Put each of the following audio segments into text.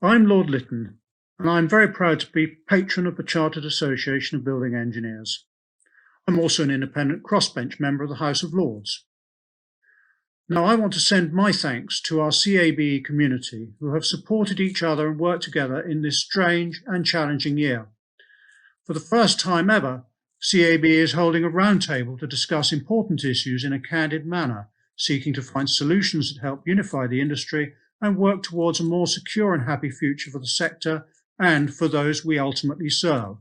I'm Lord Lytton, and I'm very proud to be patron of the Chartered Association of Building Engineers. I'm also an independent crossbench member of the House of Lords. Now, I want to send my thanks to our CABE community who have supported each other and worked together in this strange and challenging year. For the first time ever, CABE is holding a roundtable to discuss important issues in a candid manner, seeking to find solutions that help unify the industry and work towards a more secure and happy future for the sector and for those we ultimately serve.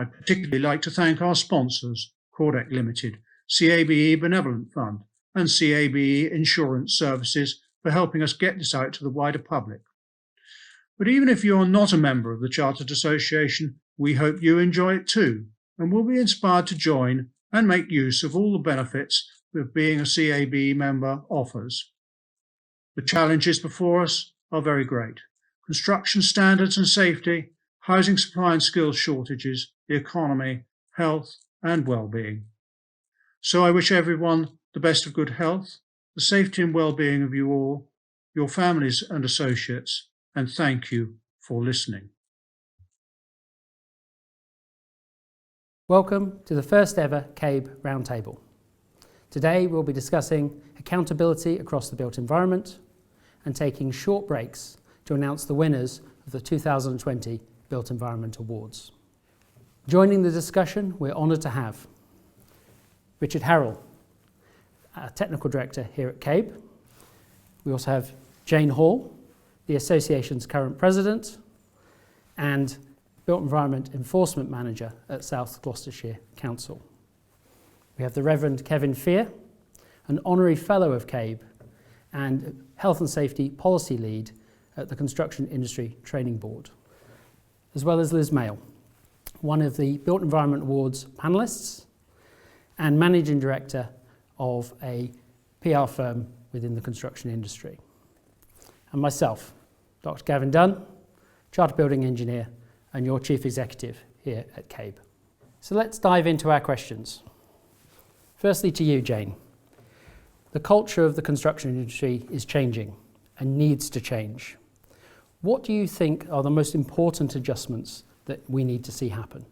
I'd particularly like to thank our sponsors, Cordek Ltd, CABE Benevolent Fund, and CABE Insurance Services for helping us get this out to the wider public. But even if you're not a member of the Chartered Association, we hope you enjoy it too, and will be inspired to join and make use of all the benefits that being a CABE member offers. The challenges before us are very great. Construction standards and safety, housing supply and skills shortages, the economy, health and well-being. So I wish everyone the best of good health, the safety and well-being of you all, your families and associates, and thank you for listening. Welcome to the first ever CABE Round Table. Today we'll be discussing accountability across the built environment and taking short breaks to announce the winners of the 2020 Built Environment Awards. Joining the discussion, we're honoured to have Richard Harral, Technical Director here at CABE. We also have Jayne Hall, the Association's current President, and Built Environment Enforcement Manager at South Gloucestershire Council. We have the Reverend Gavin, an Honorary Fellow of CABE and Health and Safety Policy Lead at the Construction Industry Training Board, as well as Liz Mail, one of the Built Environment Awards panellists and Managing Director of a PR firm within the construction industry. And myself, Dr. Gavin Dunn, Chartered Building Engineer and your Chief Executive here at CABE. So let's dive into our questions. Firstly to you, Jayne. The culture of the construction industry is changing and needs to change. What do you think are the most important adjustments that we need to see happen?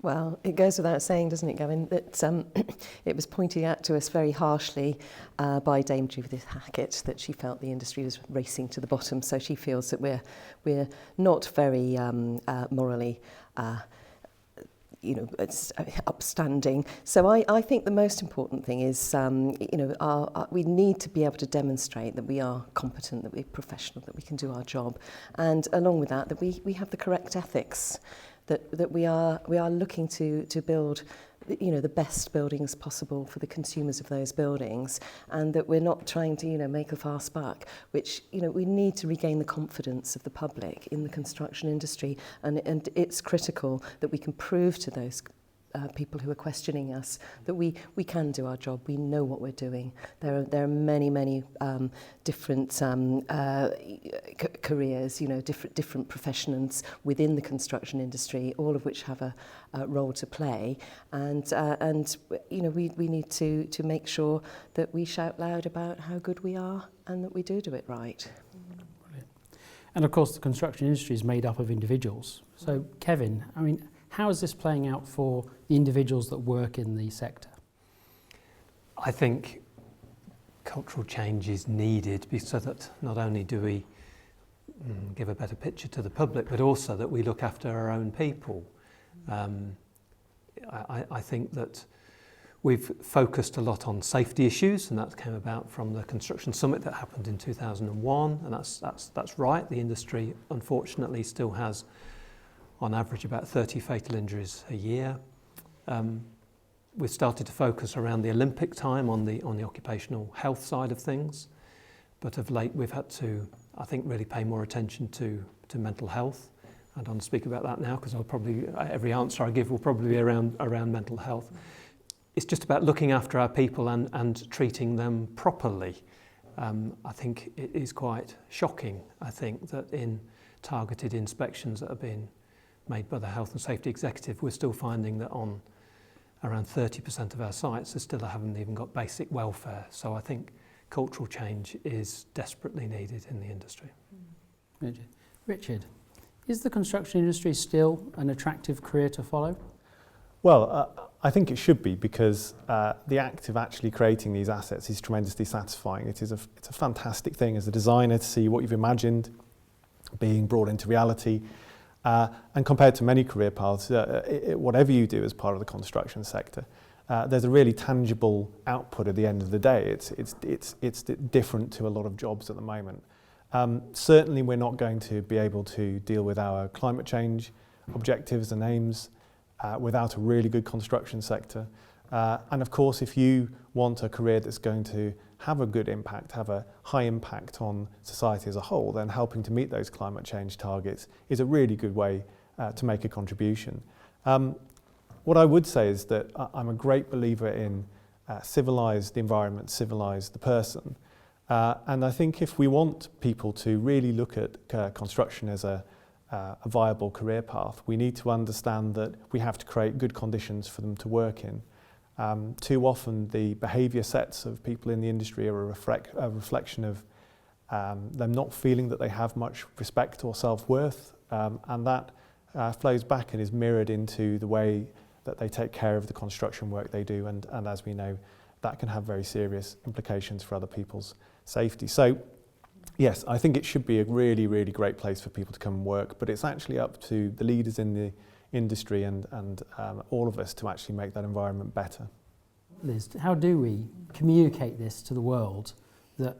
Well, it goes without saying, doesn't it, Gavin, that it was pointed out to us very harshly by Dame Judith Hackett that she felt the industry was racing to the bottom. So she feels that we're not very morally it's upstanding. So I think the most important thing is, we need to be able to demonstrate that we are competent, that we're professional, that we can do our job, and along with that, that we have the correct ethics, that we are looking to build, the best buildings possible for the consumers of those buildings, and that we're not trying to, make a fast buck, which, we need to regain the confidence of the public in the construction industry, and it's critical that we can prove to those people who are questioning us that we can do our job, we know what we're doing. There are many different careers, different professions within the construction industry, all of which have a role to play, and we need to make sure that we shout loud about how good we are and that we do it right. Brilliant. And of course the construction industry is made up of individuals. So Gavin, how is this playing out for the individuals that work in the sector? I think cultural change is needed so that not only do we give a better picture to the public, but also that we look after our own people. I think that we've focused a lot on safety issues, and that came about from the construction summit that happened in 2001, and that's right. The industry unfortunately still has on average about 30 fatal injuries a year. We've started to focus around the Olympic time on the occupational health side of things, but of late we've had to, I think, really pay more attention to mental health. I don't want to speak about that now because every answer I give will probably be around mental health. It's just about looking after our people and treating them properly. I think it is quite shocking, I think, that in targeted inspections that have been made by the Health and Safety Executive, we're still finding that on around 30% of our sites they still haven't even got basic welfare. So I think cultural change is desperately needed in the industry. Richard, is the construction industry still an attractive career to follow? Well, I think it should be, because the act of actually creating these assets is tremendously satisfying. It's a fantastic thing as a designer to see what you've imagined being brought into reality. And compared to many career paths, whatever you do as part of the construction sector, there's a really tangible output at the end of the day. It's different to a lot of jobs at the moment. Certainly we're not going to be able to deal with our climate change objectives and aims without a really good construction sector. And of course, if you want a career that's going to have a good impact, have a high impact on society as a whole, then helping to meet those climate change targets is a really good way to make a contribution. What I would say is that I'm a great believer in civilised environment, civilise the person. And I think if we want people to really look at construction as a viable career path, we need to understand that we have to create good conditions for them to work in. Too often the behaviour sets of people in the industry are a reflection of them not feeling that they have much respect or self-worth, and that flows back and is mirrored into the way that they take care of the construction work they do, and as we know, that can have very serious implications for other people's safety. So yes, I think it should be a really, really great place for people to come and work, but it's actually up to the leaders in the industry and all of us to actually make that environment better. Liz, how do we communicate this to the world, that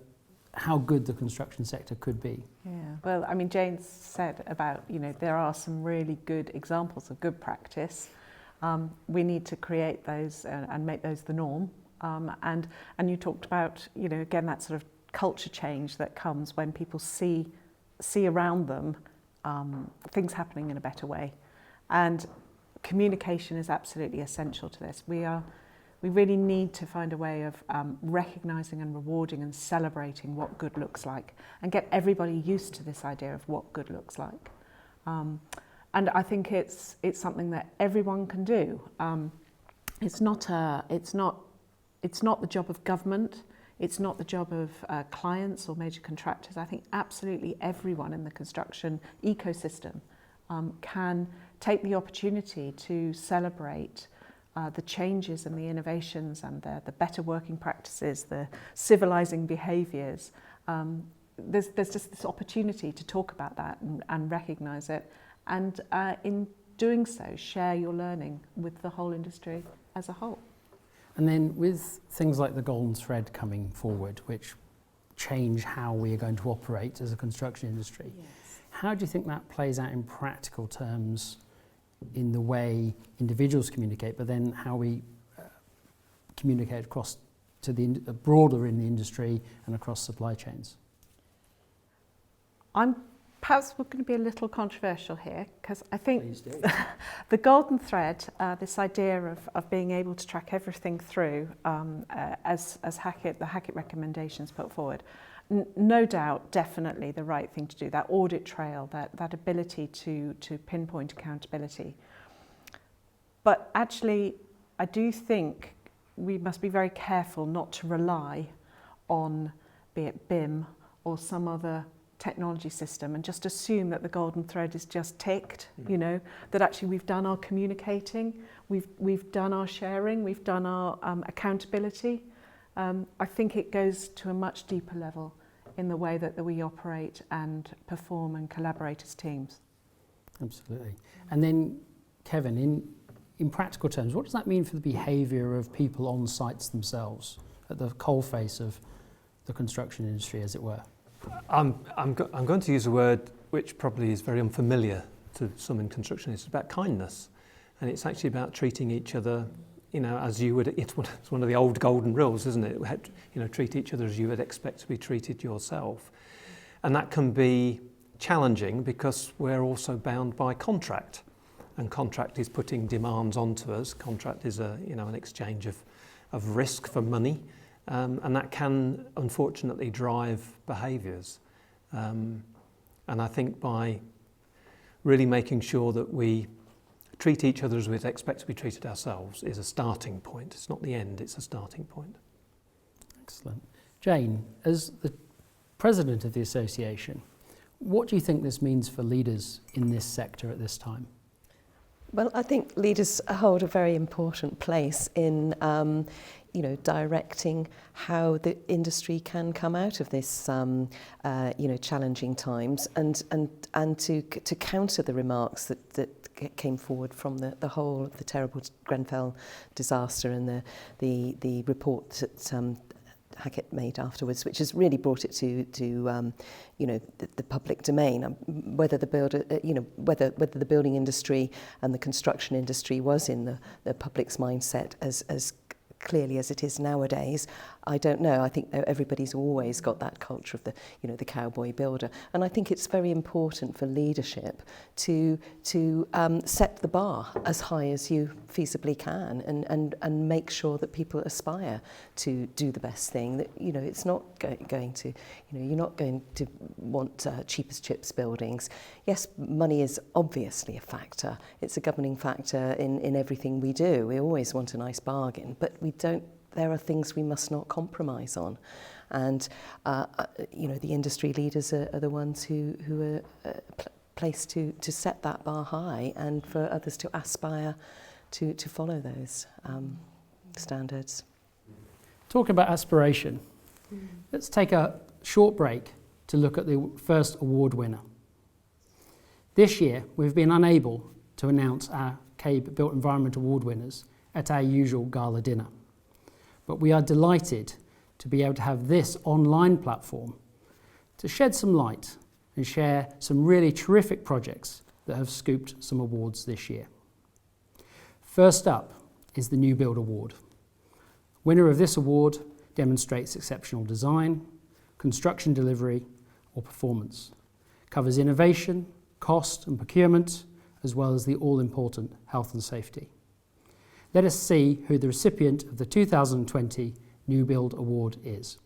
how good the construction sector could be? Yeah, well, I mean, Jayne said about, there are some really good examples of good practice. We need to create those and make those the norm. And you talked about, again, that sort of culture change that comes when people see around them things happening in a better way. And communication is absolutely essential to this. We really need to find a way of recognising and rewarding and celebrating what good looks like, and get everybody used to this idea of what good looks like. And I think it's something that everyone can do. It's not the job of government. It's not the job of clients or major contractors. I think absolutely everyone in the construction ecosystem can take the opportunity to celebrate the changes and the innovations and the better working practices, the civilising behaviours. There's just this opportunity to talk about that and recognise it, and in doing so, share your learning with the whole industry as a whole. And then with things like the golden thread coming forward, which change how we are going to operate as a construction industry, yes, how do you think that plays out in practical terms in the way individuals communicate, but then how we communicate across to the broader in the industry and across supply chains? Perhaps we're going to be a little controversial here, because I think the golden thread, this idea of being able to track everything through as the Hackett recommendations put forward, no doubt, definitely the right thing to do, that audit trail, that ability to pinpoint accountability. But actually, I do think we must be very careful not to rely on, be it BIM or some other technology system, and just assume that the golden thread is just ticked, that actually we've done our communicating, we've done our sharing, we've done our accountability. I think it goes to a much deeper level in the way that we operate and perform and collaborate as teams. Absolutely. And then, Kevin, in practical terms, what does that mean for the behaviour of people on sites themselves, at the coalface of the construction industry, as it were? I'm going to use a word which probably is very unfamiliar to some in construction. It's about kindness, and it's actually about treating each other, as you would. It's one of the old golden rules, isn't it? Treat each other as you would expect to be treated yourself, and that can be challenging because we're also bound by contract, and contract is putting demands onto us. Contract is an exchange of risk for money. And that can, unfortunately, drive behaviours. And I think by really making sure that we treat each other as we'd expect to be treated ourselves is a starting point. It's not the end, it's a starting point. Excellent. Jayne, as the president of the association, What do you think this means for leaders in this sector at this time? Well, I think leaders hold a very important place in, directing how the industry can come out of this, challenging times, and to counter the remarks that came forward from the whole of the terrible Grenfell disaster and the report that Hackett made afterwards, which has really brought it to the public domain. Whether the building industry and the construction industry was in the public's mindset as clearly as it is nowadays, I don't know. I think everybody's always got that culture of the cowboy builder, and I think it's very important for leadership to set the bar as high as you feasibly can, and make sure that people aspire to do the best thing. That it's not going to, you're not going to want cheap as chips buildings. Yes, money is obviously a factor. It's a governing factor in everything we do. We always want a nice bargain, but we don't. There are things we must not compromise on, and the industry leaders are the ones who are placed to set that bar high, and for others to aspire to follow those standards. Talking about aspiration, let's take a short break to look at the first award winner. This year, we've been unable to announce our CABE Built Environment Award winners at our usual gala dinner. But we are delighted to be able to have this online platform to shed some light and share some really terrific projects that have scooped some awards this year. First up is the New Build Award. Winner of this award demonstrates exceptional design, construction delivery or performance, covers innovation, cost and procurement, as well as the all-important health and safety. Let us see who the recipient of the 2020 New Build Award is.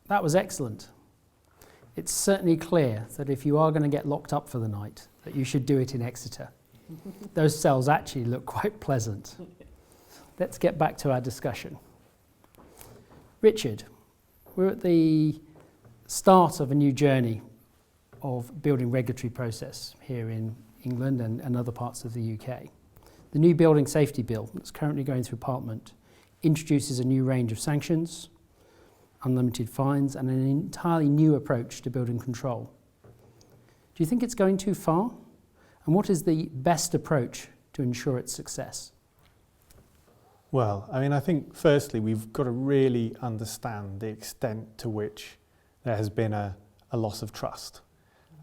That was excellent. It's certainly clear that if you are going to get locked up for the night, that you should do it in Exeter. Those cells actually look quite pleasant. Let's get back to our discussion. Richard, we're at the start of a new journey of building regulatory process here in England and other parts of the UK. The new Building Safety Bill that's currently going through Parliament introduces a new range of sanctions, unlimited fines, and an entirely new approach to building control. Do you think it's going too far? And what is the best approach to ensure its success? Well, I think firstly we've got to really understand the extent to which there has been a loss of trust.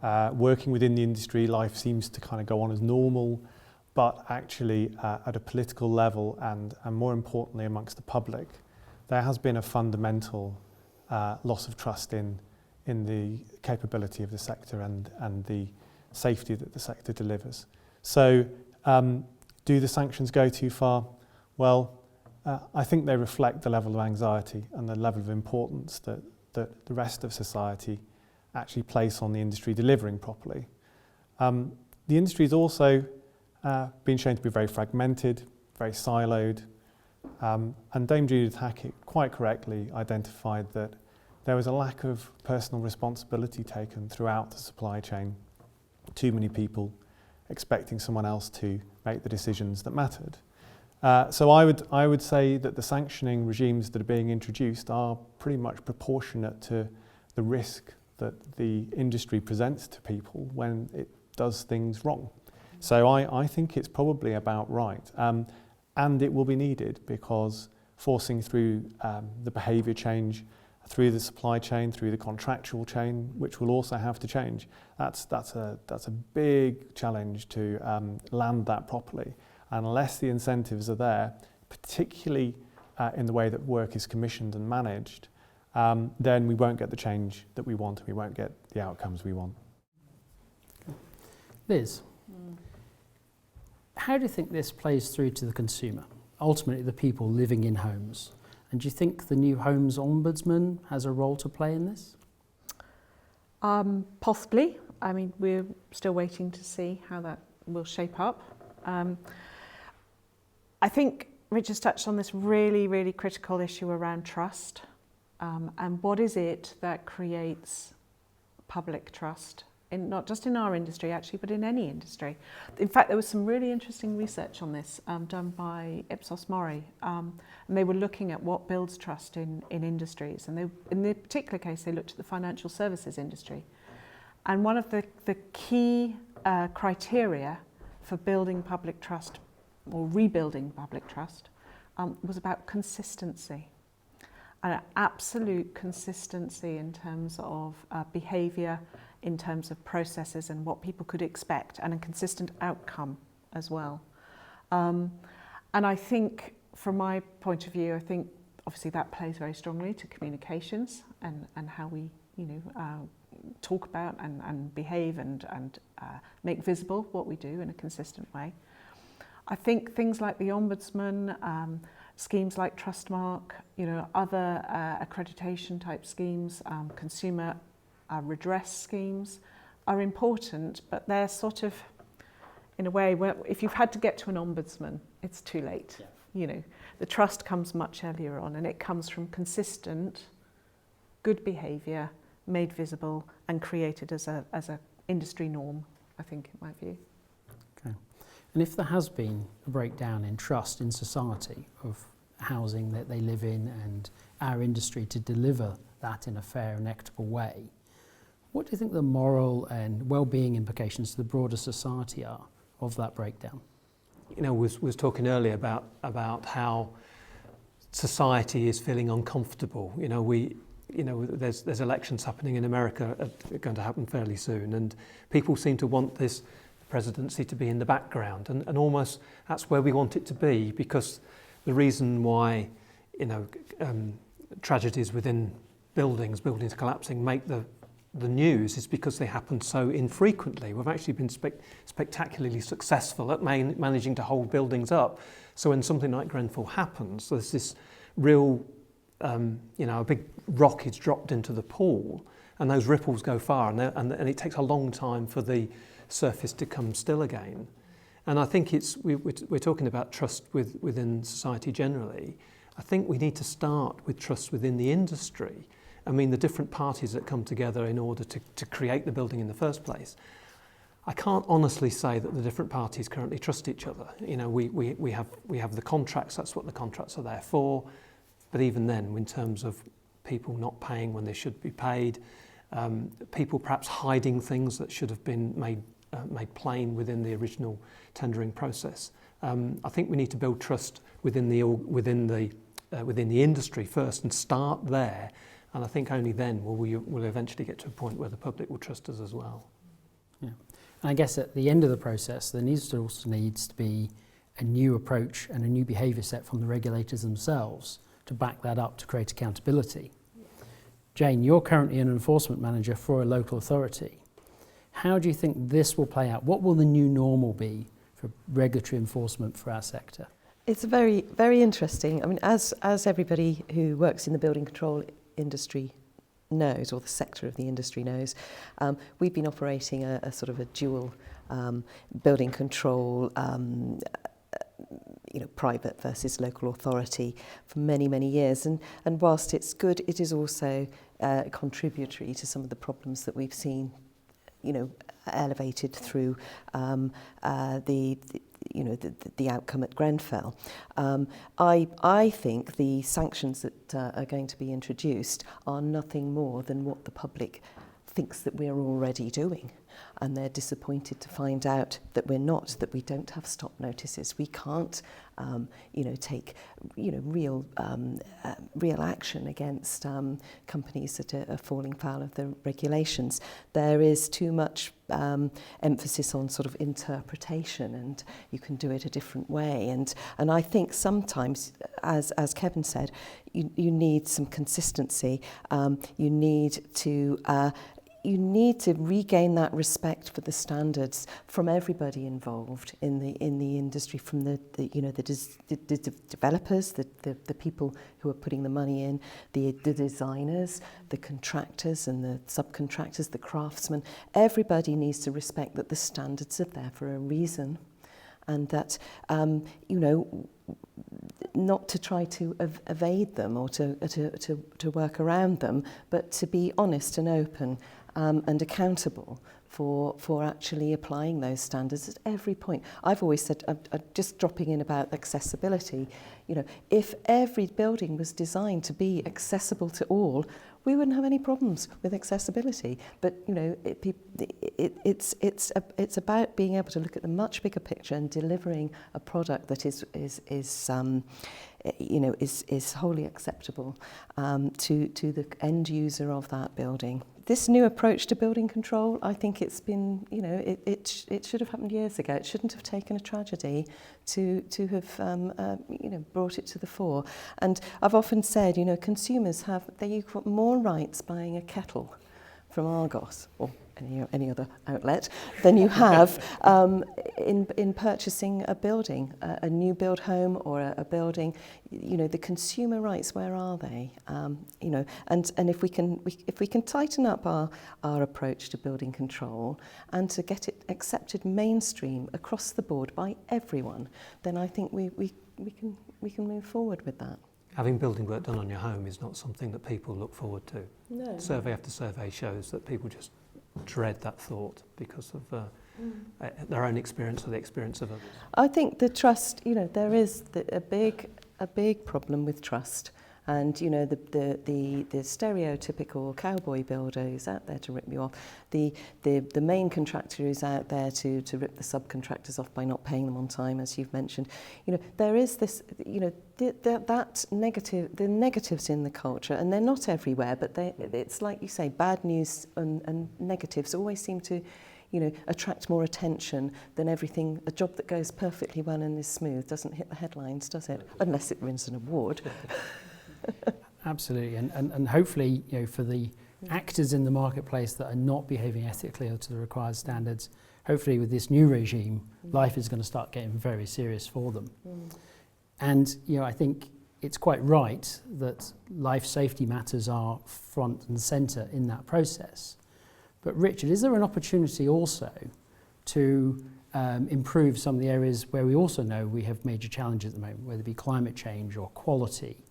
Working within the industry, life seems to kind of go on as normal, but actually at a political level and more importantly amongst the public, there has been a fundamental loss of trust in the capability of the sector and the safety that the sector delivers. So do the sanctions go too far? Well, I think they reflect the level of anxiety and the level of importance that the rest of society actually place on the industry delivering properly. The industry has also been shown to be very fragmented, very siloed, and Dame Judith Hackett quite correctly identified that there was a lack of personal responsibility taken throughout the supply chain. Too many people expecting someone else to make the decisions that mattered. So I would say that the sanctioning regimes that are being introduced are pretty much proportionate to the risk that the industry presents to people when it does things wrong. So I think it's probably about right. And it will be needed because forcing through the behaviour change through the supply chain, through the contractual chain, which will also have to change. That's a big challenge to land that properly. And unless the incentives are there, particularly in the way that work is commissioned and managed, then we won't get the change that we want and we won't get the outcomes we want. Liz, how do you think this plays through to the consumer, ultimately the people living in homes? And do you think the new Homes Ombudsman has a role to play in this? Possibly. I mean, we're still waiting to see how that will shape up. I think Richard's touched on this really, really critical issue around trust. And what is it that creates public trust? Not just in our industry, actually, but in any industry. In fact, there was some really interesting research on this done by Ipsos Mori, and they were looking at what builds trust in industries. And in the particular case, they looked at the financial services industry. And one of the key criteria for building public trust or rebuilding public trust was about consistency. An absolute consistency in terms of behaviour, in terms of processes and what people could expect, and a consistent outcome as well. And I think, from my point of view, I think obviously that plays very strongly to communications and how we, talk about and behave and make visible what we do in a consistent way. I think things like the Ombudsman, schemes like Trustmark, other accreditation type schemes, consumer redress schemes are important, but they're sort of, in a way, where if you've had to get to an ombudsman, it's too late. Yeah. The trust comes much earlier on, and it comes from consistent, good behaviour, made visible and created as a industry norm, I think, in my view. Okay. And if there has been a breakdown in trust in society of housing that they live in and our industry to deliver that in a fair and equitable way, what do you think the moral and well-being implications to the broader society are of that breakdown? Was talking earlier about how society is feeling uncomfortable. There's elections happening in America, going to happen fairly soon, and people seem to want this presidency to be in the background, and almost that's where we want it to be, because the reason why tragedies within buildings collapsing make the news is because they happen so infrequently. We've actually been spectacularly successful at managing to hold buildings up. So when something like Grenfell happens, there's this real, a big rock is dropped into the pool, and those ripples go far, and it takes a long time for the surface to come still again. And I think we're talking about trust within society generally. I think we need to start with trust within the industry. I mean, the different parties that come together in order to create the building in the first place. I can't honestly say that the different parties currently trust each other. We have the contracts, that's what the contracts are there for. But even then, in terms of people not paying when they should be paid, people perhaps hiding things that should have been made plain within the original tendering process. I think we need to build trust within the industry first and start there. And I think only then will we'll eventually get to a point where the public will trust us as well. Yeah, and I guess at the end of the process, there needs to be a new approach and a new behaviour set from the regulators themselves to back that up to create accountability. Jayne, you're currently an enforcement manager for a local authority. How do you think this will play out? What will the new normal be for regulatory enforcement for our sector? It's very, very interesting. I mean, as everybody who works in the building control industry knows, or the sector of the industry knows, we've been operating a sort of a dual building control, private versus local authority for many, many years. And whilst it's good, it is also contributory to some of the problems that we've seen, elevated through the outcome at Grenfell. I think the sanctions that are going to be introduced are nothing more than what the public thinks that we're already doing. And they're disappointed to find out that we're not, that we don't have stop notices. We can't, take, real action against companies that are falling foul of the regulations. There is too much emphasis on sort of interpretation, and you can do it a different way. And I think sometimes, as Kevin said, you need some consistency. You need to regain that respect for the standards from everybody involved in the industry, from the developers, the people who are putting the money in, the designers, the contractors and the subcontractors, the craftsmen. Everybody needs to respect that the standards are there for a reason, and that not to try to evade them or to work around them, but to be honest and open and accountable for actually applying those standards at every point. I've always said, just dropping in about accessibility, if every building was designed to be accessible to all, we wouldn't have any problems with accessibility. But it's about being able to look at the much bigger picture and delivering a product that is wholly acceptable to the end user of that building. This new approach to building control, I think it's been, it should have happened years ago. It shouldn't have taken a tragedy to have, brought it to the fore. And I've often said, consumers you've got more rights buying a kettle from Argos or any other outlet than you have in purchasing a building, a new build home or a building. The consumer rights, where are they? And if we can tighten up our approach to building control and to get it accepted mainstream across the board by everyone, then I think we can move forward with that. Having building work done on your home is not something that people look forward to. No. Survey after survey shows that people just dread that thought because of their own experience or the experience of others. I think the trust, there is a big problem with trust. And the stereotypical cowboy builder who's out there to rip you off, the main contractor who's out there to rip the subcontractors off by not paying them on time, as you've mentioned. There is this, that negative, the negatives in the culture, and they're not everywhere, but it's like you say, bad news and negatives always seem to attract more attention than everything. A job that goes perfectly well and is smooth doesn't hit the headlines, does it? Unless it wins an award. Absolutely, and hopefully, for the actors in the marketplace that are not behaving ethically or to the required standards, hopefully with this new regime, life is going to start getting very serious for them. And I think it's quite right that life safety matters are front and centre in that process. But Richard, is there an opportunity also to improve some of the areas where we also know we have major challenges at the moment, whether it be climate change or quality?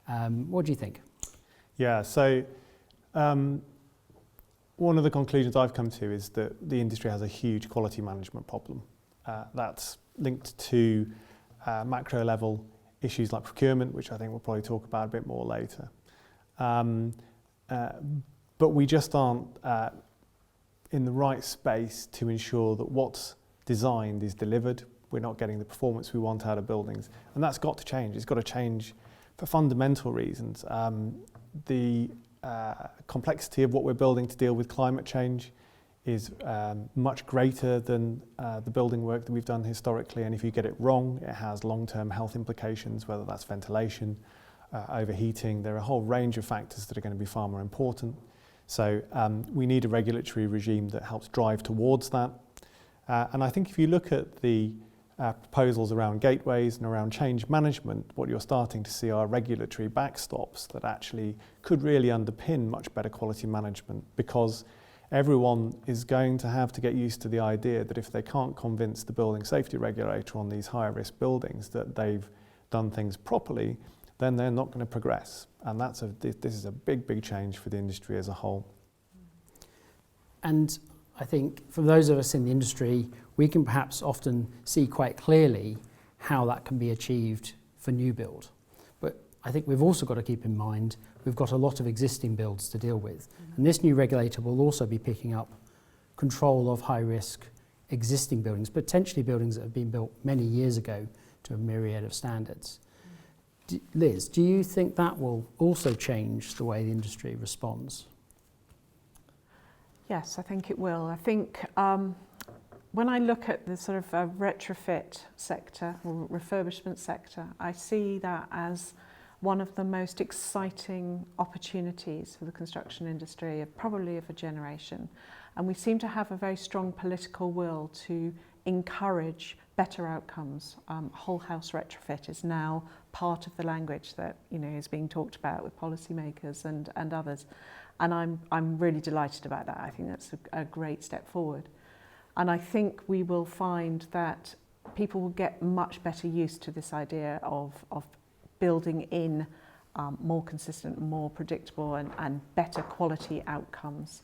What do you think? Yeah, so one of the conclusions I've come to is that the industry has a huge quality management problem. That's linked to macro level issues like procurement, which I think we'll probably talk about a bit more later. But we just aren't in the right space to ensure that what's designed is delivered. We're not getting the performance we want out of buildings. And that's got to change. It's got to change for fundamental reasons. The complexity of what we're building to deal with climate change is much greater than the building work that we've done historically, and if you get it wrong, it has long-term health implications, whether that's ventilation, overheating. There are a whole range of factors that are going to be far more important. So we need a regulatory regime that helps drive towards that. And I think if you look at the proposals around gateways and around change management, what you're starting to see are regulatory backstops that actually could really underpin much better quality management, because everyone is going to have to get used to the idea that if they can't convince the building safety regulator on these higher risk buildings that they've done things properly, then they're not going to progress. And this is a big change for the industry as a whole. And I think for those of us in the industry, we can perhaps often see quite clearly how that can be achieved for new build. But I think we've also got to keep in mind we've got a lot of existing builds to deal with. And this new regulator will also be picking up control of high risk existing buildings, potentially buildings that have been built many years ago to a myriad of standards. Liz, do you think that will also change the way the industry responds? Yes, I think it will. I think when I look at the sort of retrofit sector or refurbishment sector, I see that as one of the most exciting opportunities for the construction industry, probably of a generation. And we seem to have a very strong political will to encourage better outcomes. Whole house retrofit is now part of the language that is being talked about with policymakers and others. And I'm really delighted about that. I think that's a great step forward. And I think we will find that people will get much better used to this idea of building in more consistent, more predictable and better quality outcomes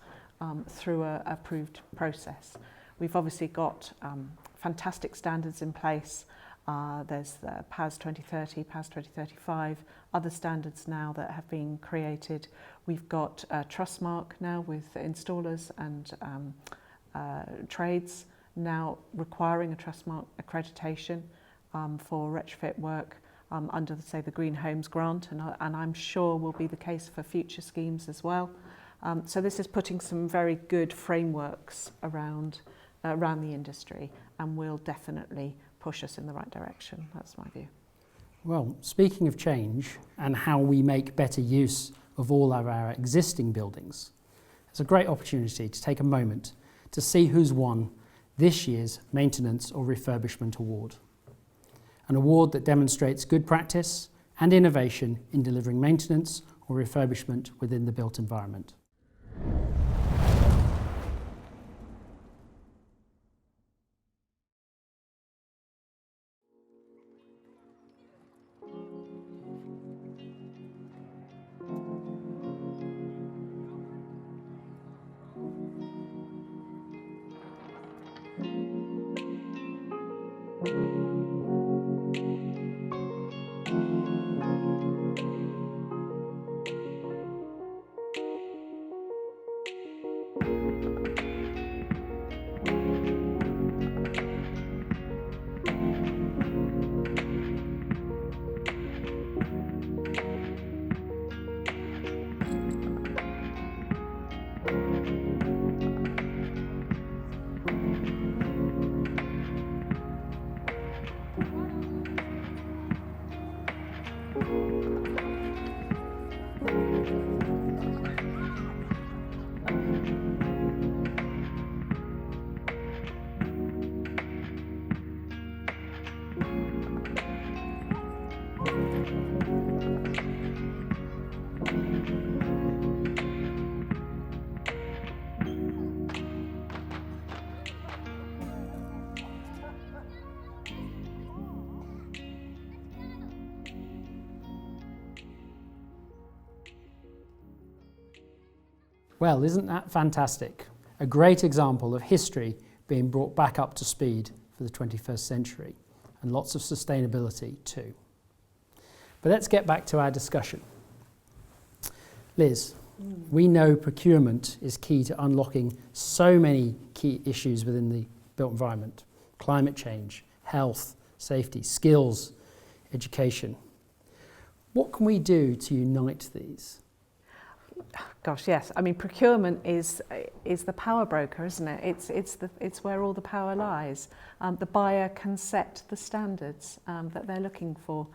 through a approved process. We've obviously got fantastic standards in place. There's the PAS 2030, PAS 2035, other standards now that have been created. We've got Trustmark now with installers and trades now requiring a Trustmark accreditation for retrofit work under, say, the Green Homes Grant, and I'm sure will be the case for future schemes as well. So this is putting some very good frameworks around the industry and will definitely push us in the right direction. That's my view. Well, speaking of change and how we make better use of all of our existing buildings, it's a great opportunity to take a moment to see who's won this year's Maintenance or Refurbishment Award. An award that demonstrates good practice and innovation in delivering maintenance or refurbishment within the built environment. Well, isn't that fantastic? A great example of history being brought back up to speed for the 21st century, and lots of sustainability too. But let's get back to our discussion. Liz, we know procurement is key to unlocking so many key issues within the built environment: climate change, health, safety, skills, education. What can we do to unite these? Gosh, yes. I mean, procurement is the power broker, isn't it? It's where all the power lies. The buyer can set the standards that they're looking for,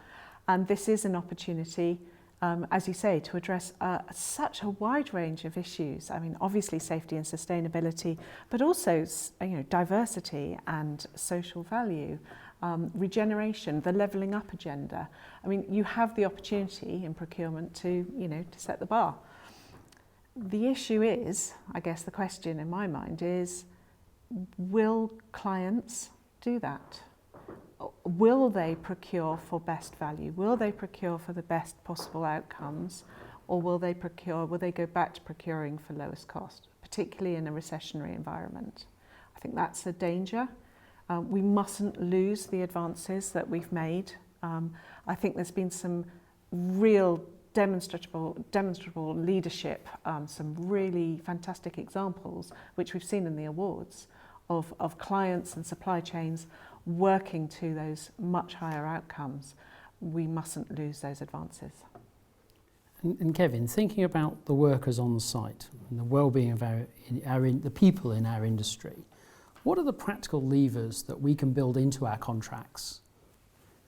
and this is an opportunity, as you say, to address such a wide range of issues. I mean, obviously safety and sustainability, but also diversity and social value. regeneration, the levelling up agenda. I mean, you have the opportunity in procurement to set the bar. The issue is, I guess the question in my mind is, will clients do that? Will they procure for best value? Will they procure for the best possible outcomes? Or will they go back to procuring for lowest cost, particularly in a recessionary environment? I think that's a danger. We mustn't lose the advances that we've made. I think there's been some real demonstrable leadership, some really fantastic examples, which we've seen in the awards, of clients and supply chains working to those much higher outcomes. We mustn't lose those advances. And Gavin, thinking about the workers on site and the well-being of the people in our industry, what are the practical levers that we can build into our contracts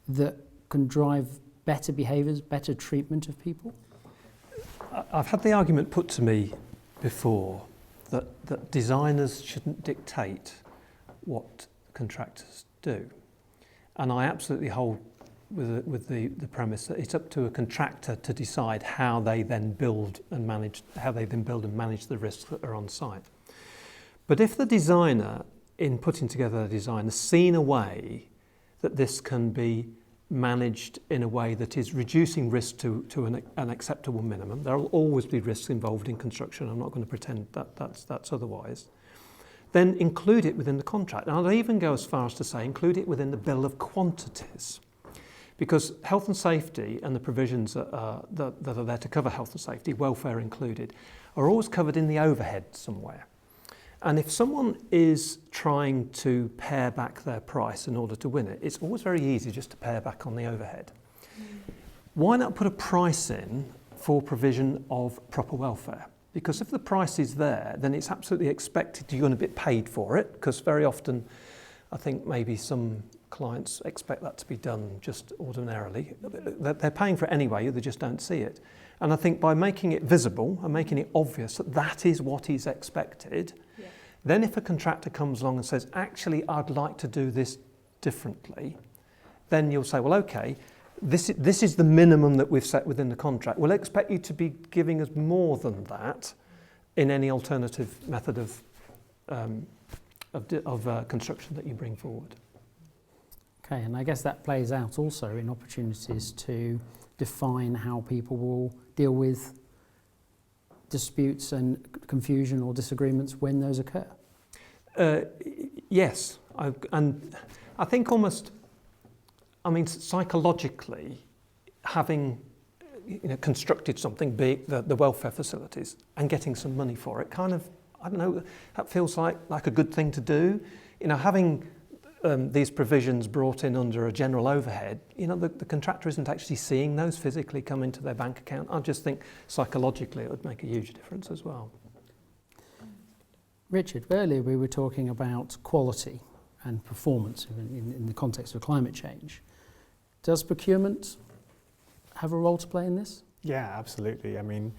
that can drive better behaviours, better treatment of people? I've had the argument put to me before that designers shouldn't dictate what contractors do. And I absolutely hold with the premise that it's up to a contractor to decide how they then build and manage the risks that are on site. But if the designer, in putting together a design, has seen a way that this can be managed in a way that is reducing risk to an acceptable minimum. There will always be risks involved in construction. I'm not going to pretend that that's otherwise. Then include it within the contract. And I'll even go as far as to say include it within the bill of quantities. Because health and safety and the provisions that are there to cover health and safety, welfare included, are always covered in the overhead somewhere. And if someone is trying to pare back their price in order to win it, it's always very easy just to pare back on the overhead. Why not put a price in for provision of proper welfare? Because if the price is there, then it's absolutely expected you're going to be paid for it, because very often I think maybe some clients expect that to be done just ordinarily. They're paying for it anyway, they just don't see it. And I think by making it visible and making it obvious that that is what is expected, then if a contractor comes along and says, actually, I'd like to do this differently, then you'll say, well, okay, this is the minimum that we've set within the contract. We'll expect you to be giving us more than that in any alternative method of construction that you bring forward. Okay, and I guess that plays out also in opportunities to define how people will deal with disputes and confusion or disagreements when those occur. Yes, and I think psychologically, having constructed something, be it the welfare facilities, and getting some money for it, kind of, I don't know, that feels like a good thing to do. Having these provisions brought in under a general overhead, the contractor isn't actually seeing those physically come into their bank account. I just think psychologically it would make a huge difference as well. Richard, earlier we were talking about quality and performance in the context of climate change. Does procurement have a role to play in this? Yeah, absolutely. I mean,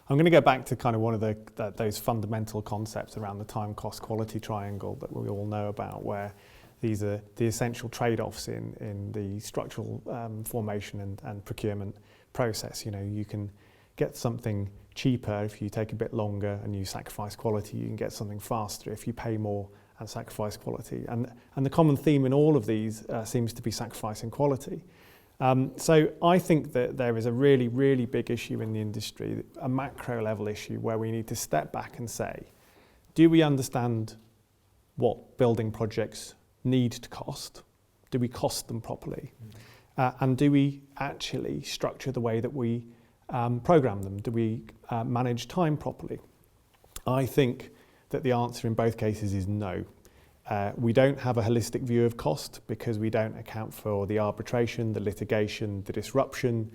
I'm going to go back to kind of one of those fundamental concepts around the time, cost, quality triangle that we all know about, where these are the essential trade-offs in the structural formation and procurement process. You can get something cheaper if you take a bit longer and you sacrifice quality. You can get something faster if you pay more and sacrifice quality. And the common theme in all of these seems to be sacrificing quality. So I think that there is a really, really big issue in the industry, a macro level issue, where we need to step back and say, do we understand what building projects need to cost? Do we cost them properly? And do we actually structure the way that we program them? Do we manage time properly? I think that the answer in both cases is no. We don't have a holistic view of cost because we don't account for the arbitration, the litigation, the disruption.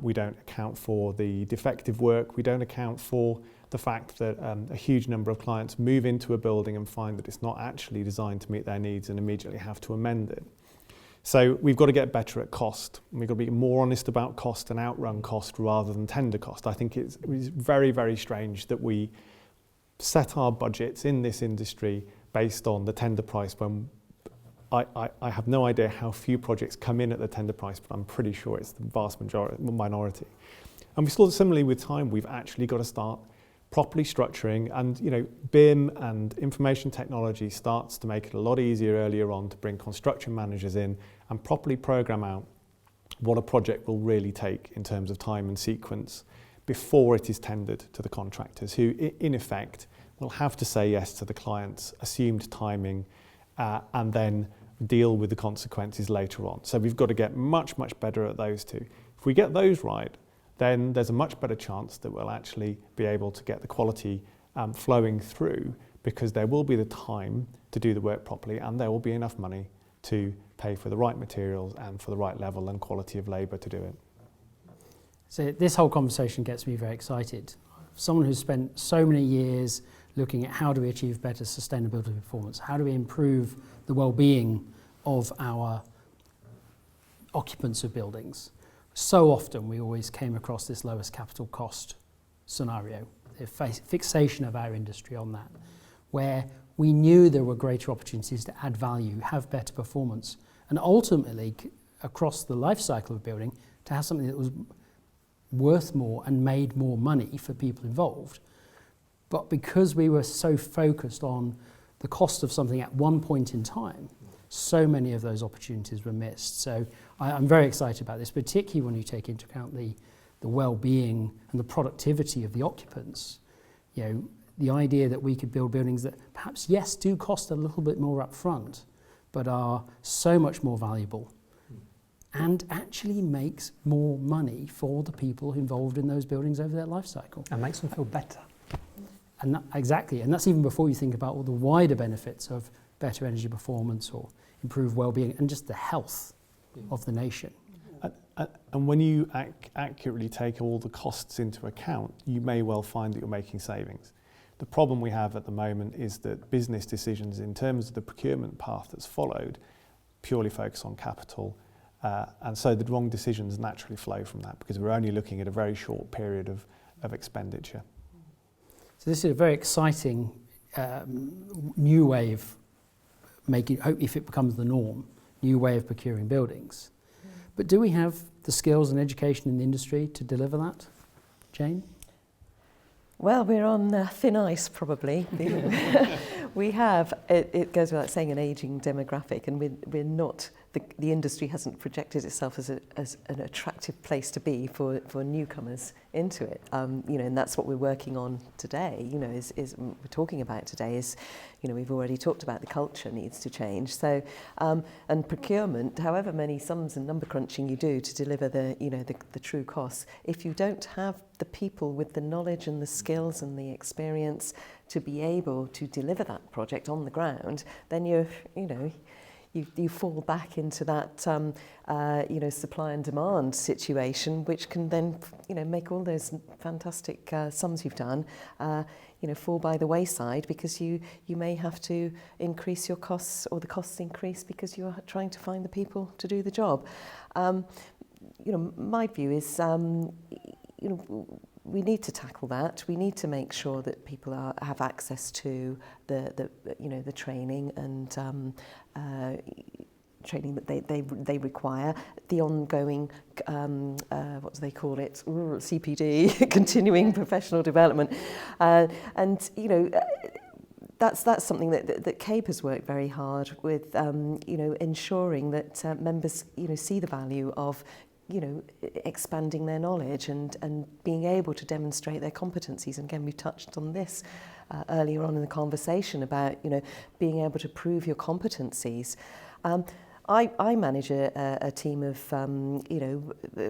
We don't account for the defective work. We don't account for the fact that a huge number of clients move into a building and find that it's not actually designed to meet their needs and immediately have to amend it. So we've got to get better at cost. We've got to be more honest about cost and outrun cost rather than tender cost. I think it's very, very strange that we set our budgets in this industry based on the tender price when I have no idea how few projects come in at the tender price, but I'm pretty sure it's the vast minority. And we saw that similarly with time, we've actually got to start properly structuring, and BIM and information technology starts to make it a lot easier earlier on to bring construction managers in and properly program out what a project will really take in terms of time and sequence before it is tendered to the contractors, who in effect will have to say yes to the client's assumed timing and then deal with the consequences later on. So we've got to get much, much better at those two. If we get those right, then there's a much better chance that we'll actually be able to get the quality flowing through, because there will be the time to do the work properly and there will be enough money to pay for the right materials and for the right level and quality of labour to do it. So this whole conversation gets me very excited. Someone who's spent so many years looking at how do we achieve better sustainability performance, how do we improve the well-being of our occupants of buildings. So often we always came across this lowest capital cost scenario, the fixation of our industry on that, where we knew there were greater opportunities to add value, have better performance, and ultimately across the life cycle of a building to have something that was worth more and made more money for people involved. But because we were so focused on the cost of something at one point in time, so many of those opportunities were missed. So I'm very excited about this, particularly when you take into account the well-being and the productivity of the occupants. The idea that we could build buildings that perhaps, yes, do cost a little bit more up front, but are so much more valuable and actually makes more money for the people involved in those buildings over their life cycle. And makes them feel better. And exactly, and that's even before you think about all the wider benefits of better energy performance or improved well-being and just the health of the nation. And when you accurately take all the costs into account, you may well find that you're making savings. The problem we have at the moment is that business decisions in terms of the procurement path that's followed purely focus on capital, and so the wrong decisions naturally flow from that, because we're only looking at a very short period of expenditure. So this is a very exciting new way of making, if it becomes the norm, new way of procuring buildings. But do we have the skills and education in the industry to deliver that, Jayne? Well, we're on thin ice, probably. We have, it goes without saying, an ageing demographic, and we're not, the industry hasn't projected itself as an attractive place to be for newcomers into it. And that's what we're working on today, is we're talking about today is, we've already talked about the culture needs to change. So, and procurement, however many sums and number crunching you do to deliver the true costs, if you don't have the people with the knowledge and the skills and the experience to be able to deliver that project on the ground, then you fall back into that supply and demand situation, which can then make all those fantastic sums you've done fall by the wayside, because you may have to increase your costs, or the costs increase because you're trying to find the people to do the job. My view is we need to tackle that. We need to make sure that people have access to the training and training that they require, the ongoing what do they call it, CPD, continuing professional development, and that's something that CABE has worked very hard with, ensuring that members see the value of expanding their knowledge and being able to demonstrate their competencies. And again, we touched on this earlier on in the conversation about being able to prove your competencies. I manage a team of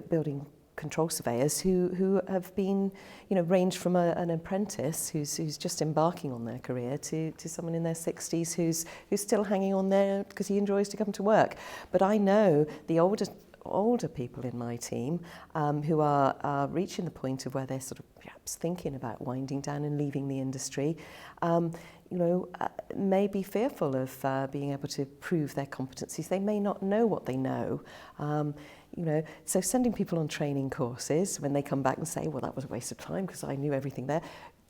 building control surveyors who have been ranged from an apprentice who's just embarking on their career to someone in their 60s who's still hanging on there because he enjoys to come to work. But I know the older people in my team who are reaching the point of where they're sort of perhaps thinking about winding down and leaving the industry, may be fearful of being able to prove their competencies. They may not know what they know. So sending people on training courses when they come back and say, well, that was a waste of time because I knew everything there,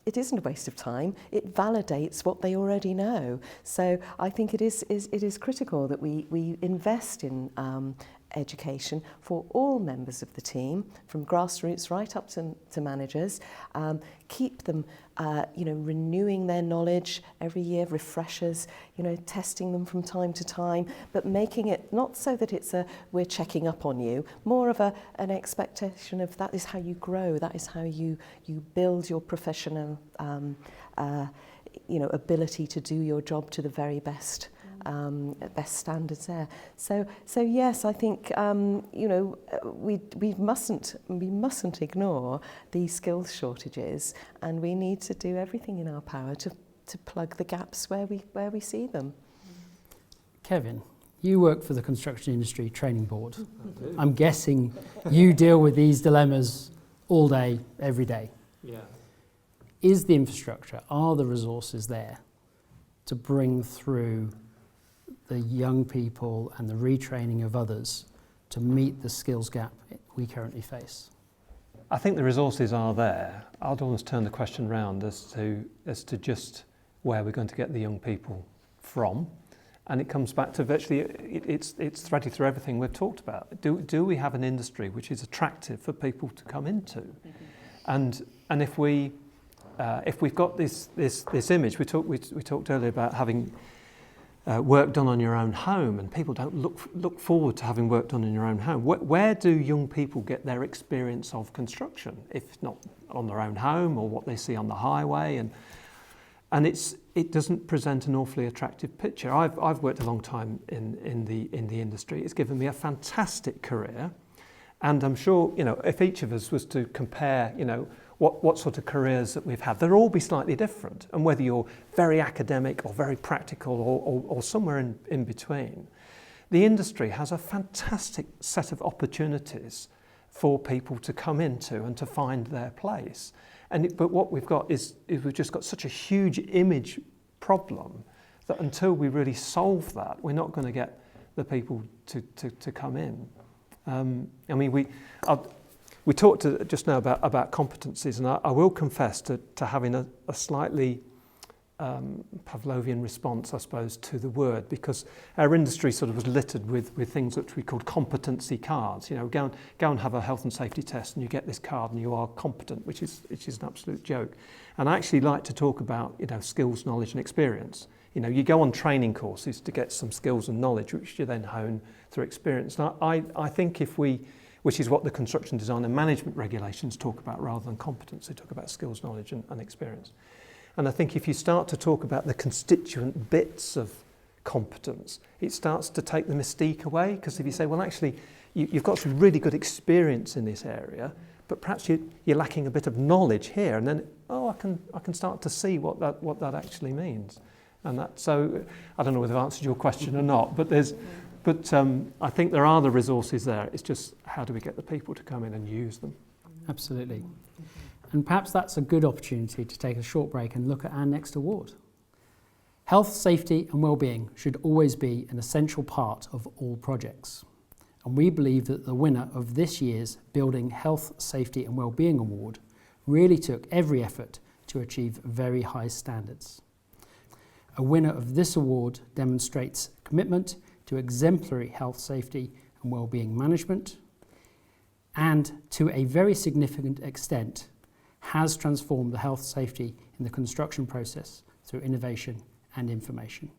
it isn't a waste of time. It validates what they already know. So I think it is critical that we invest in education for all members of the team, from grassroots right up to managers. Keep them, renewing their knowledge every year, refreshers, testing them from time to time, but making it not so that it's we're checking up on you, more of an expectation of that is how you grow, that is how you build your professional ability to do your job to the very best. Best standards there. So yes, I think we mustn't ignore these skills shortages, and we need to do everything in our power to plug the gaps where we see them. Kevin, you work for the Construction Industry Training Board. I'm guessing you deal with these dilemmas all day, every day. Yeah. Is the infrastructure, are the resources there to bring through the young people and the retraining of others to meet the skills gap we currently face? I think the resources are there. I'd almost turn the question round as to just where we're going to get the young people from. And it comes back to virtually, it's threaded through everything we've talked about. Do we have an industry which is attractive for people to come into? Mm-hmm. And if we've got this image, we talked earlier about having work done on your own home, and people don't look forward to having work done in your own home. Where do young people get their experience of construction, if not on their own home or what they see on the highway? And it doesn't present an awfully attractive picture. I've worked a long time in the industry. It's given me a fantastic career, and I'm sure if each of us was to compare what sort of careers that we've had, they'll all be slightly different. And whether you're very academic or very practical or somewhere in between, the industry has a fantastic set of opportunities for people to come into and to find their place. But what we've got is we've just got such a huge image problem that until we really solve that, we're not going to get the people to come in. We talked just now about competencies, and I will confess to having a slightly Pavlovian response, I suppose, to the word, because our industry sort of was littered with things which we called competency cards. Go and have a health and safety test, and you get this card, and you are competent, which is an absolute joke. And I actually like to talk about skills, knowledge, and experience. You go on training courses to get some skills and knowledge, which you then hone through experience. And I think which is what the construction design and management regulations talk about rather than competence. They talk about skills, knowledge and experience. And I think if you start to talk about the constituent bits of competence, it starts to take the mystique away, because if you say, well, actually, you've got some really good experience in this area, but perhaps you're lacking a bit of knowledge here, and then, I can start to see what that actually means. And so I don't know whether I've answered your question or not, but I think there are the resources there. It's just how do we get the people to come in and use them? Absolutely. And perhaps that's a good opportunity to take a short break and look at our next award. Health, safety and well-being should always be an essential part of all projects. And we believe that the winner of this year's Building Health, Safety and Wellbeing Award really took every effort to achieve very high standards. A winner of this award demonstrates commitment to exemplary health, safety and wellbeing management, and to a very significant extent has transformed the health safety in the construction process through innovation and information.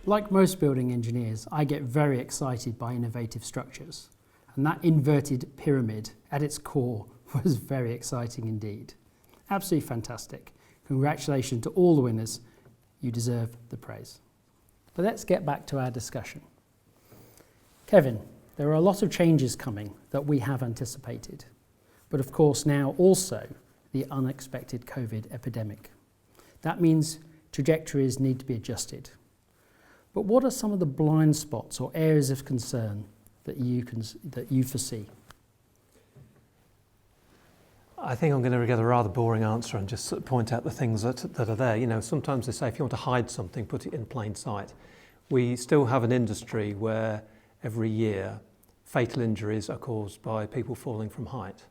Like most building engineers, I get very excited by innovative structures, and that inverted pyramid at its core was very exciting indeed. Absolutely fantastic. Congratulations to all the winners. You deserve the praise. But let's get back to our discussion. Kevin, there are a lot of changes coming that we have anticipated, but of course now also the unexpected COVID epidemic. That means trajectories need to be adjusted. But what are some of the blind spots or areas of concern that you foresee? I think I'm going to give a rather boring answer and just sort of point out the things that are there. You know, sometimes they say if you want to hide something, put it in plain sight. We still have an industry where every year fatal injuries are caused by people falling from height.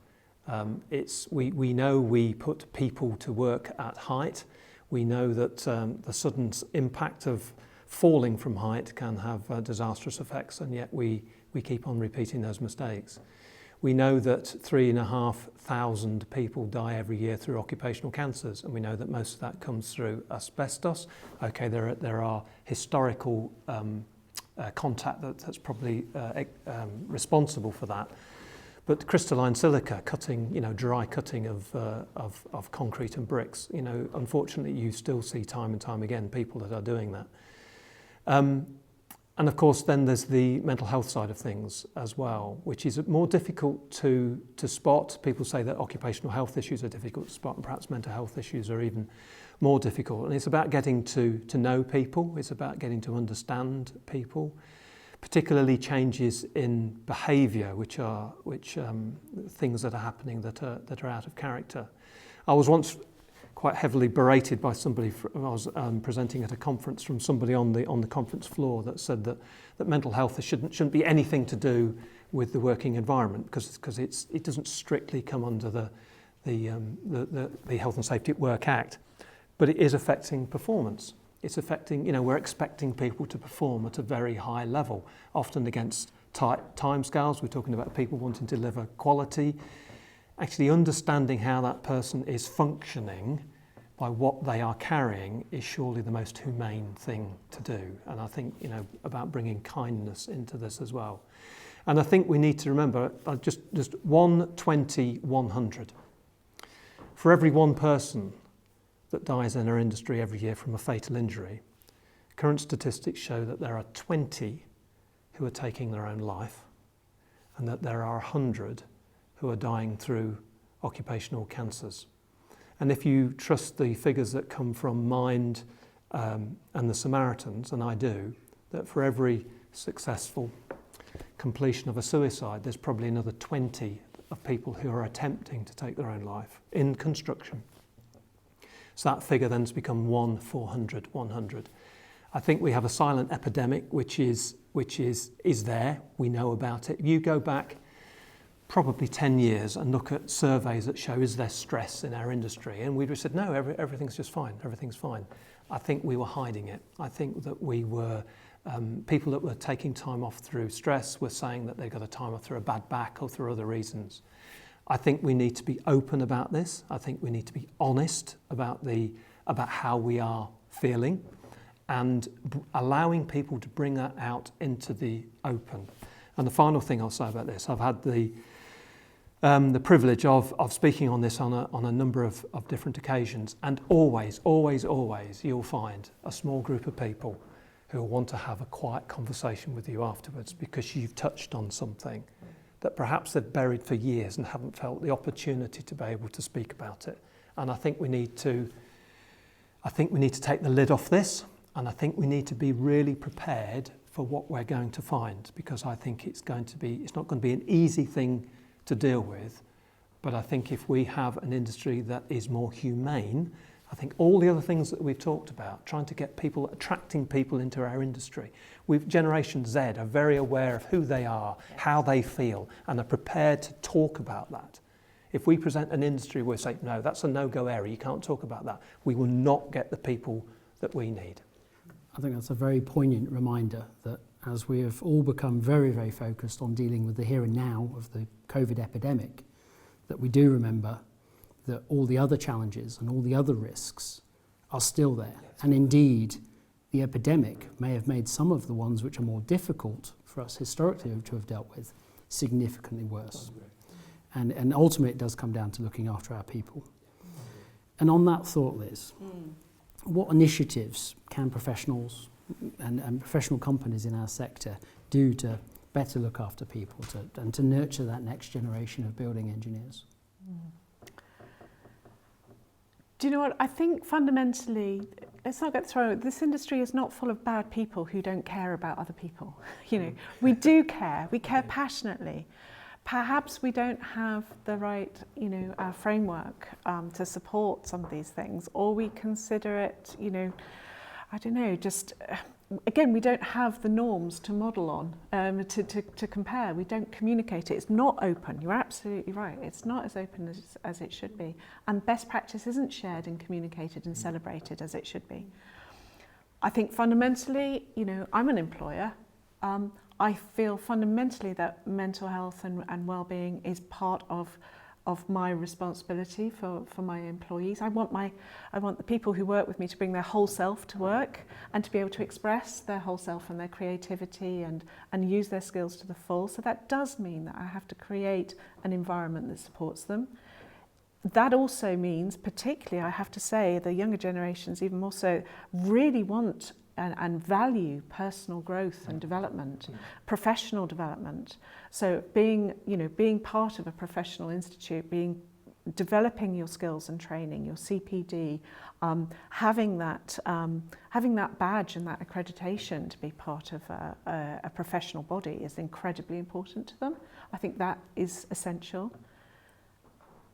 We know we put people to work at height. We know that the sudden impact of falling from height can have disastrous effects, and yet we keep on repeating those mistakes. We know that 3,500 people die every year through occupational cancers, and we know that most of that comes through asbestos. Okay, there are historical contact that's probably responsible for that. But crystalline silica cutting, dry cutting of concrete and bricks, unfortunately you still see time and time again people that are doing that. And of course then there's the mental health side of things as well, which is more difficult to spot. People say that occupational health issues are difficult to spot, and perhaps mental health issues are even more difficult. And it's about getting to know people, it's about getting to understand people, particularly changes in behaviour, which things that are happening that are out of character. I was once quite heavily berated by somebody. I was presenting at a conference from somebody on the conference floor that said that mental health shouldn't be anything to do with the working environment because it doesn't strictly come under the Health and Safety at Work Act, but it is affecting performance. It's affecting, we're expecting people to perform at a very high level, often against tight timescales. We're talking about people wanting to deliver quality. Actually understanding how that person is functioning by what they are carrying is surely the most humane thing to do. And I think, about bringing kindness into this as well. And I think we need to remember just 120-100. For every one person that dies in our industry every year from a fatal injury, current statistics show that there are 20 who are taking their own life, and that there are 100 who are dying through occupational cancers. And if you trust the figures that come from Mind and the Samaritans, and I do, that for every successful completion of a suicide, there's probably another 20 of people who are attempting to take their own life in construction. So that figure then has become 1-400-100. I think we have a silent epidemic which is there. We know about it. You go back probably 10 years and look at surveys that show is there stress in our industry, and we'd have said no, everything's just fine, everything's fine. I think we were hiding it. I think that we were people that were taking time off through stress were saying that they got a time off through a bad back or through other reasons. I think we need to be open about this. I think we need to be honest about how we are feeling, and allowing people to bring that out into the open. And the final thing I'll say about this, I've had the privilege of speaking on this on a number of different occasions, and always you'll find a small group of people who will want to have a quiet conversation with you afterwards because you've touched on something that perhaps they've buried for years and haven't felt the opportunity to be able to speak about it. And I think we need to take the lid off this, and I think we need to be really prepared for what we're going to find, because I think it's not going to be an easy thing to deal with. But I think if we have an industry that is more humane, I think all the other things that we've talked about, trying to get people, attracting people into our industry. Generation Z are very aware of who they are, how they feel, and are prepared to talk about that. If we present an industry where we say, no, that's a no-go area, you can't talk about that, we will not get the people that we need. I think that's a very poignant reminder that as we have all become very, very focused on dealing with the here and now of the COVID epidemic, that we do remember that all the other challenges and all the other risks are still there. And indeed, the epidemic may have made some of the ones which are more difficult for us historically to have dealt with significantly worse. And ultimately it does come down to looking after our people. And on that thought, Liz, what initiatives can professionals and professional companies in our sector do to better look after people and to nurture that next generation of building engineers? Do you know what? I think fundamentally, let's not get thrown. This industry is not full of bad people who don't care about other people. You know, we do care. We care passionately. Perhaps we don't have the right, framework to support some of these things, or we consider it, I don't know, just again, we don't have the norms to model on, to compare. We don't communicate it. It's not open. You're absolutely right. It's not as open as it should be. And best practice isn't shared and communicated and celebrated as it should be. I think fundamentally, I'm an employer. I feel fundamentally that mental health and well-being is part of my responsibility for my employees. I want the people who work with me to bring their whole self to work and to be able to express their whole self and their creativity and use their skills to the full. So that does mean that I have to create an environment that supports them. That also means, particularly, I have to say, the younger generations even more so really want and value personal growth and development, professional development. So being part of a professional institute, developing your skills and training, your CPD, having that badge and that accreditation to be part of a professional body is incredibly important to them. I think that is essential.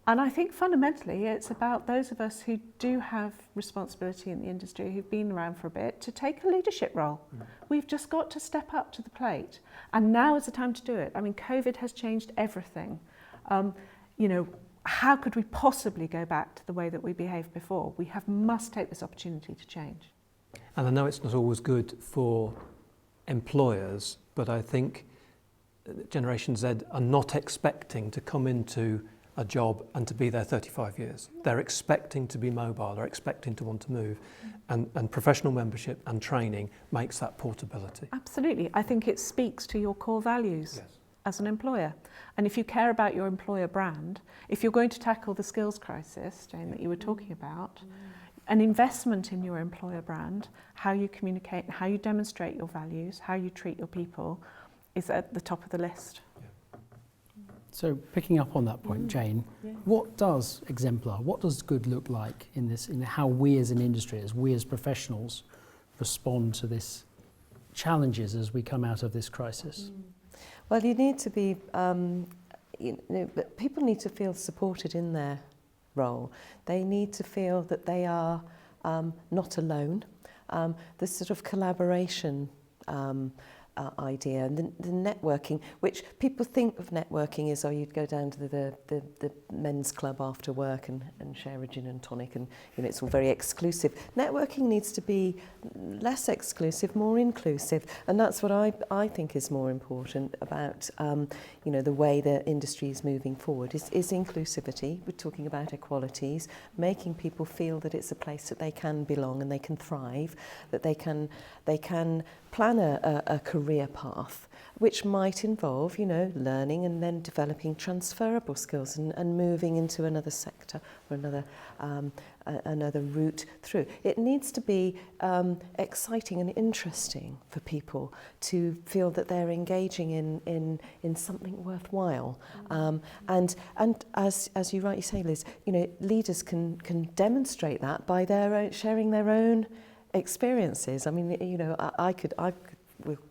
And I think fundamentally it's about those of us who do have responsibility in the industry, who've been around for a bit, to take a leadership role. We've just got to step up to the plate. And now is the time to do it. I mean, COVID has changed everything. How could we possibly go back to the way that we behaved before? We must take this opportunity to change. And I know it's not always good for employers, but I think Generation Z are not expecting to come into a job and to be there 35 years. They're expecting to be mobile, they're expecting to want to move, and professional membership and training makes that portability. Absolutely. I think it speaks to your core values as an employer. And if you care about your employer brand, if you're going to tackle the skills crisis, Jayne, that you were talking about, an investment in your employer brand, how you communicate, how you demonstrate your values, how you treat your people, is at the top of the list. So picking up on that point, Jayne, what does exemplar, what does good look like in how we as an industry, as we as professionals respond to this challenges as we come out of this crisis? Well, you need to be, but people need to feel supported in their role. They need to feel that they are not alone. This sort of collaboration idea and the networking, which people think of networking as, you'd go down to the men's club after work and share a gin and tonic, and it's all very exclusive. Networking needs to be less exclusive, more inclusive, and that's what I think is more important about the way the industry is moving forward is inclusivity. We're talking about equalities, making people feel that it's a place that they can belong and they can thrive, that they can plan a career path, which might involve, learning and then developing transferable skills and moving into another sector or another route through. It needs to be exciting and interesting for people to feel that they're engaging in something worthwhile. And as you rightly say, Liz, leaders can demonstrate that by sharing their own experiences. I mean,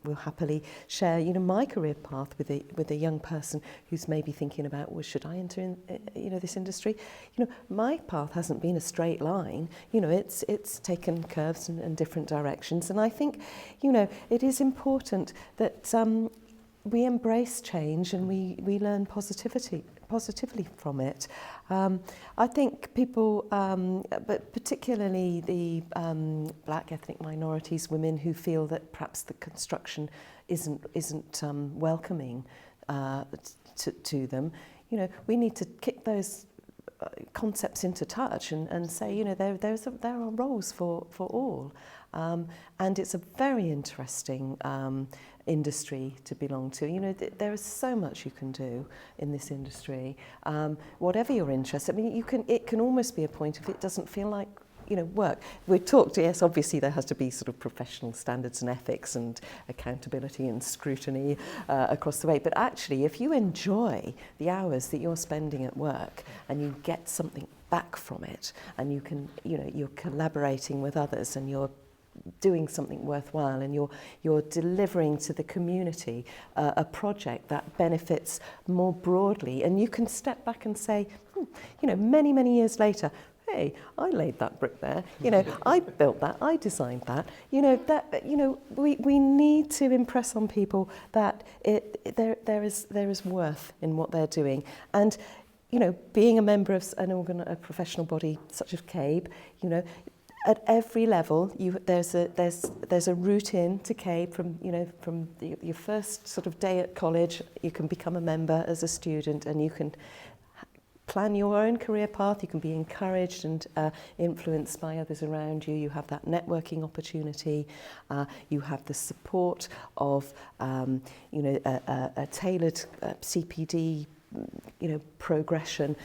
we'll happily share, my career path with a young person who's maybe thinking about, well, should I enter in, this industry? My path hasn't been a straight line. It's taken curves and different directions. And I think, it is important that we embrace change and we learn positively from it. I think people, but particularly the black ethnic minorities, women who feel that perhaps the construction isn't welcoming to them, we need to kick those concepts into touch and say, you know, there are roles for all. And it's a very interesting industry to belong to. You know, there is so much you can do in this industry. Whatever your interest, I mean, it can almost be a point if it doesn't feel like, you know, work. We talked, yes, obviously there has to be sort of professional standards and ethics and accountability and scrutiny across the way. But actually, if you enjoy the hours that you're spending at work and you get something back from it, and you can, you know, you're collaborating with others and you're doing something worthwhile and you're delivering to the community a project that benefits more broadly, and you can step back and say, you know, many years later, hey, I laid that brick there. You know, I built that. I designed that. You know, that. You know, we need to impress on people that there is worth in what they're doing. And, you know, being a member of a professional body such as CABE, you know, at every level, there's a route in to CABE from your first sort of day at college. You can become a member as a student, and you can plan your own career path. You can be encouraged and influenced by others around you. You have that networking opportunity. You have the support of a tailored CPD, you know, progression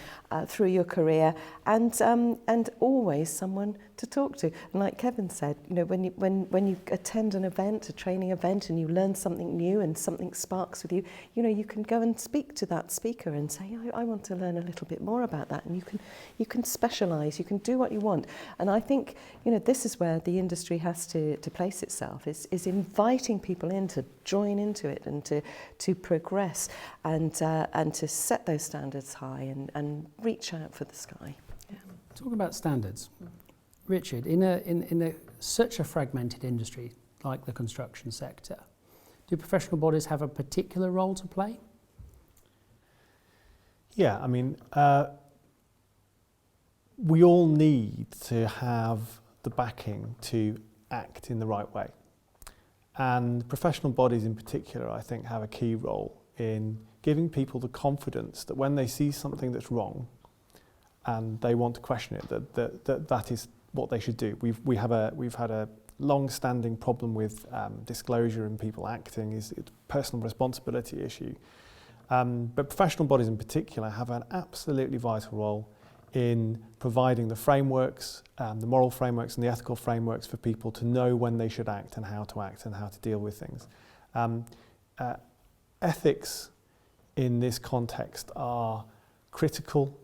through your career, and always someone to talk to. And like Kevin said, you know, when you attend an event, a training event, and you learn something new and something sparks with you, you know, you can go and speak to that speaker and say, I want to learn a little bit more about that. And you can specialise, you can do what you want. And I think, you know, this is where the industry has to place itself, is inviting people in to join into it and to progress and to set those standards high and reach out for the sky. Yeah. Talking about standards, Richard, in such a fragmented industry like the construction sector, do professional bodies have a particular role to play? Yeah, I mean, we all need to have the backing to act in the right way. And professional bodies in particular, I think, have a key role in giving people the confidence that when they see something that's wrong and they want to question it, that is what they should do. We've had a long-standing problem with disclosure and people acting. It's a personal responsibility issue. But professional bodies in particular have an absolutely vital role in providing the frameworks, the moral frameworks and the ethical frameworks for people to know when they should act and how to deal with things. Ethics in this context are critical.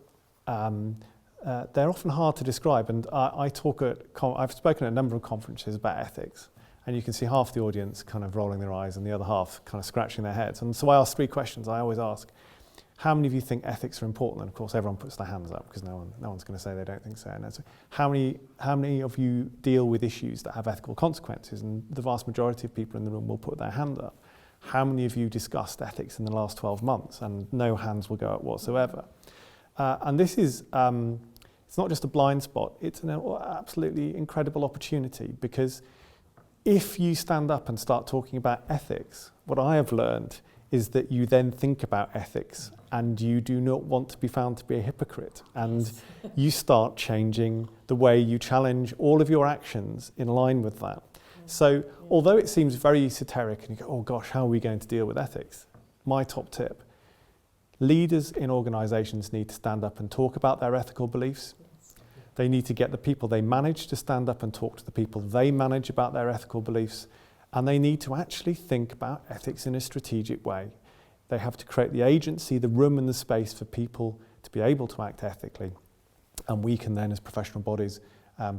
They're often hard to describe, and I've spoken at a number of conferences about ethics, and you can see half the audience kind of rolling their eyes and the other half kind of scratching their heads. And so I ask three questions. I always ask, how many of you think ethics are important? And of course everyone puts their hands up because no one's going to say they don't think so. And so how many of you deal with issues that have ethical consequences? And the vast majority of people in the room will put their hand up. How many of you discussed ethics in the last 12 months? And no hands will go up whatsoever. And this is, it's not just a blind spot, it's an absolutely incredible opportunity, because if you stand up and start talking about ethics, what I have learned is that you then think about ethics and you do not want to be found to be a hypocrite, and you start changing the way you challenge all of your actions in line with that. So although it seems very esoteric and you go, oh gosh, how are we going to deal with ethics? My top tip, leaders in organisations need to stand up and talk about their ethical beliefs. They need to get the people they manage to stand up and talk to the people they manage about their ethical beliefs. And they need to actually think about ethics in a strategic way. They have to create the agency, the room and the space for people to be able to act ethically. And we can then, as professional bodies,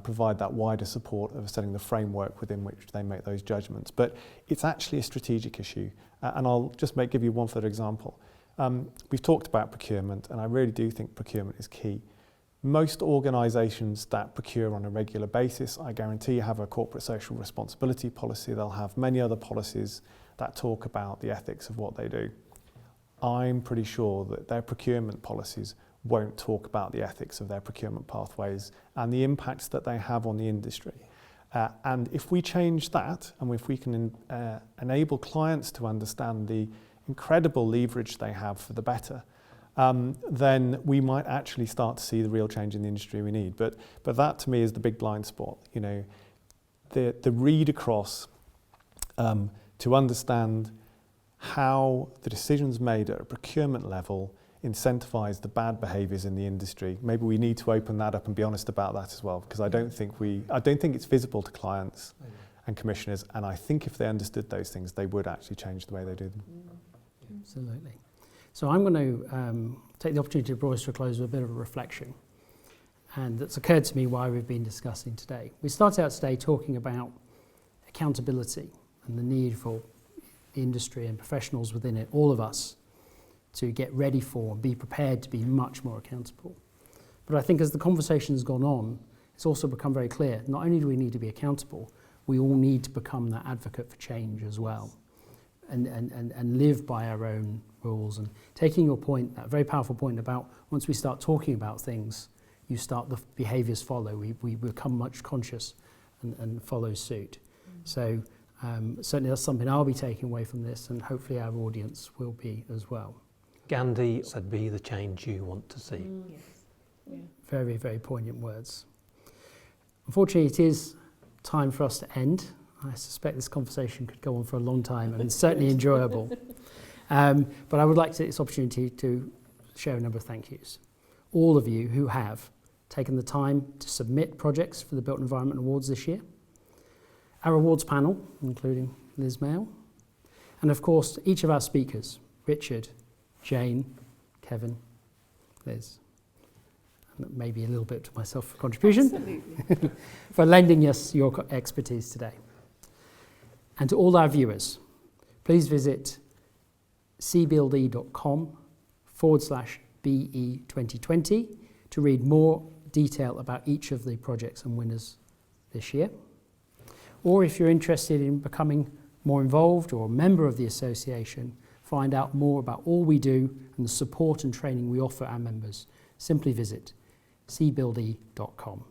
provide that wider support of setting the framework within which they make those judgments. But it's actually a strategic issue. And I'll just give you one further example. We've talked about procurement, and I really do think procurement is key. Most organisations that procure on a regular basis, I guarantee, have a corporate social responsibility policy. They'll have many other policies that talk about the ethics of what they do. I'm pretty sure that their procurement policies won't talk about the ethics of their procurement pathways and the impacts that they have on the industry. And if we change that, and if we can enable clients to understand the incredible leverage they have for the better, then we might actually start to see the real change in the industry we need. But that to me is the big blind spot. You know, the read across to understand how the decisions made at a procurement level incentivise the bad behaviours in the industry. Maybe we need to open that up and be honest about that as well, because I don't think it's visible to clients and commissioners, and I think if they understood those things, they would actually change the way they do them. Absolutely. So I'm going to take the opportunity to draw us to a close with a bit of a reflection, and that's occurred to me why we've been discussing today. We started out today talking about accountability and the need for the industry and professionals within it, all of us, to get ready for and be prepared to be much more accountable. But I think as the conversation's gone on, it's also become very clear, not only do we need to be accountable, we all need to become that advocate for change as well, and live by our own rules. And taking your point, that very powerful point about once we start talking about things, the behaviours follow. We become much conscious and follow suit. So certainly that's something I'll be taking away from this, and hopefully our audience will be as well. Gandhi said, "Be the change you want to see." Yes. Yeah. Very, very poignant words. Unfortunately, it is time for us to end. I suspect this conversation could go on for a long time, and it's certainly enjoyable. But I would like to take this opportunity to share a number of thank yous. All of you who have taken the time to submit projects for the Built Environment Awards this year. Our awards panel, including Liz Mail. And of course, each of our speakers, Richard, Jayne, Kevin, Liz, and maybe a little bit to myself for contribution, for lending us your expertise today. And to all our viewers, please visit cbuild.com/BE2020 to read more detail about each of the projects and winners this year. Or if you're interested in becoming more involved or a member of the association, find out more about all we do and the support and training we offer our members, simply visit cbuild.com.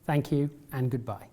Thank you and goodbye.